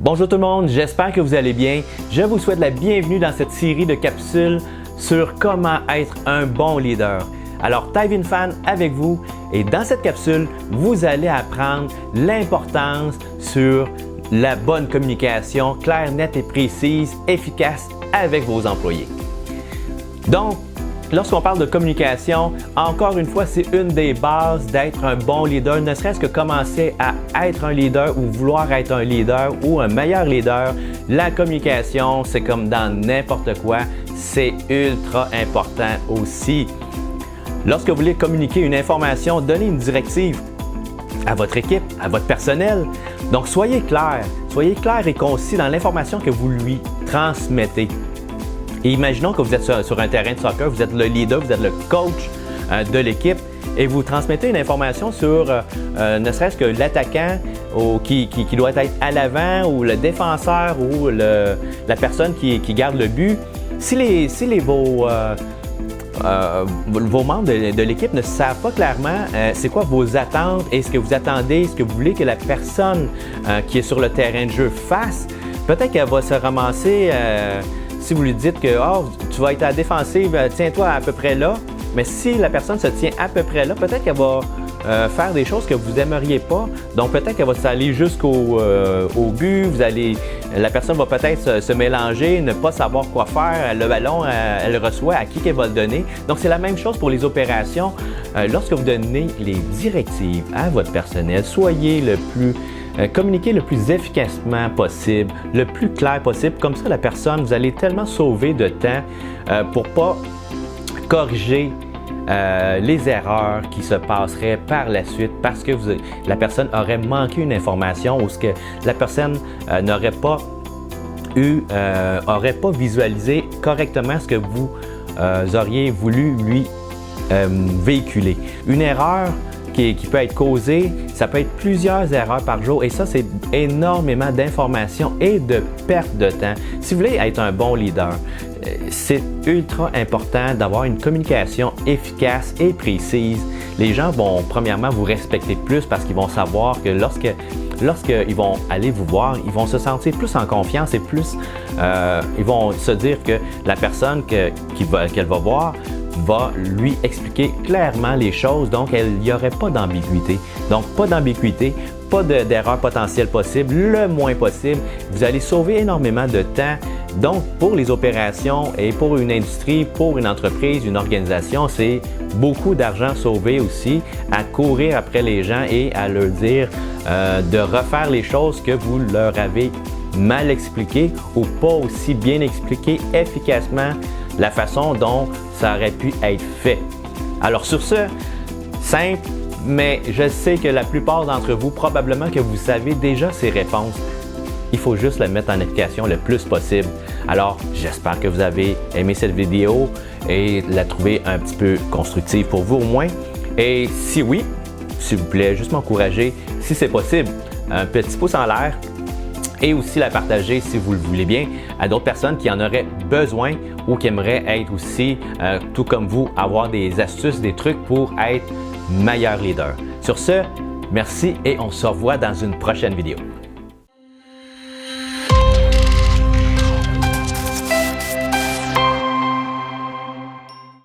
Bonjour tout le monde, j'espère que vous allez bien. Je vous souhaite la bienvenue dans cette série de capsules sur comment être un bon leader. Alors, Tyvin Fan avec vous et dans cette capsule, vous allez apprendre l'importance sur la bonne communication claire, nette et précise, efficace avec vos employés. Donc, lorsqu'on parle de communication, encore une fois, c'est une des bases d'être un bon leader, ne serait-ce que commencer à être un leader ou vouloir être un leader ou un meilleur leader. La communication, c'est comme dans n'importe quoi, c'est ultra important aussi. Lorsque vous voulez communiquer une information, donnez une directive à votre équipe, à votre personnel. Donc, soyez clair et concis dans l'information que vous lui transmettez. Et imaginons que vous êtes sur un terrain de soccer, vous êtes le leader, vous êtes le coach de l'équipe et vous transmettez une information sur ne serait-ce que l'attaquant qui doit être à l'avant ou le défenseur ou la personne qui garde le but. Si vos membres de l'équipe ne savent pas clairement c'est quoi vos attentes et ce que vous attendez, ce que vous voulez que la personne qui est sur le terrain de jeu fasse, peut-être qu'elle va se ramasser... Si vous lui dites que tu vas être à la défensive, tiens-toi à peu près là, mais si la personne se tient à peu près là, peut-être qu'elle va faire des choses que vous n'aimeriez pas. Donc peut-être qu'elle va s'aller jusqu'au but, la personne va peut-être se mélanger, ne pas savoir quoi faire. Le ballon, elle le reçoit, à qui qu'elle va le donner. Donc c'est la même chose pour les opérations. Lorsque vous donnez les directives à votre personnel, communiquez le plus efficacement possible, le plus clair possible. Comme ça, la personne, vous allez tellement sauver de temps pour ne pas corriger les erreurs qui se passeraient par la suite parce que la personne aurait manqué une information ou ce que la personne n'aurait pas visualisé correctement ce que vous auriez voulu lui véhiculer. Une erreur qui peut être causée, ça peut être plusieurs erreurs par jour et ça, c'est énormément d'informations et de perte de temps. Si vous voulez être un bon leader, c'est ultra important d'avoir une communication efficace et précise. Les gens vont premièrement vous respecter plus parce qu'ils vont savoir que lorsqu'ils vont aller vous voir, ils vont se sentir plus en confiance et ils vont se dire que la personne qu'elle va voir va lui expliquer clairement les choses, donc il n'y aurait pas d'ambiguïté. Donc, pas d'ambiguïté, pas d'erreur potentielle possible, le moins possible. Vous allez sauver énormément de temps. Donc, pour les opérations et pour une industrie, pour une entreprise, une organisation, c'est beaucoup d'argent sauvé aussi à courir après les gens et à leur dire de refaire les choses que vous leur avez mal expliquées ou pas aussi bien expliquées efficacement la façon dont ça aurait pu être fait. Alors sur ce, simple, mais je sais que la plupart d'entre vous, probablement que vous savez déjà ces réponses. Il faut juste la mettre en application le plus possible. Alors, j'espère que vous avez aimé cette vidéo et la trouvé un petit peu constructive pour vous au moins. Et si oui, s'il vous plaît, juste m'encourager, si c'est possible, un petit pouce en l'air et aussi la partager si vous le voulez bien à d'autres personnes qui en auraient besoin ou qui aimeraient être aussi, tout comme vous, avoir des astuces, des trucs pour être meilleur leader. Sur ce, merci et on se revoit dans une prochaine vidéo.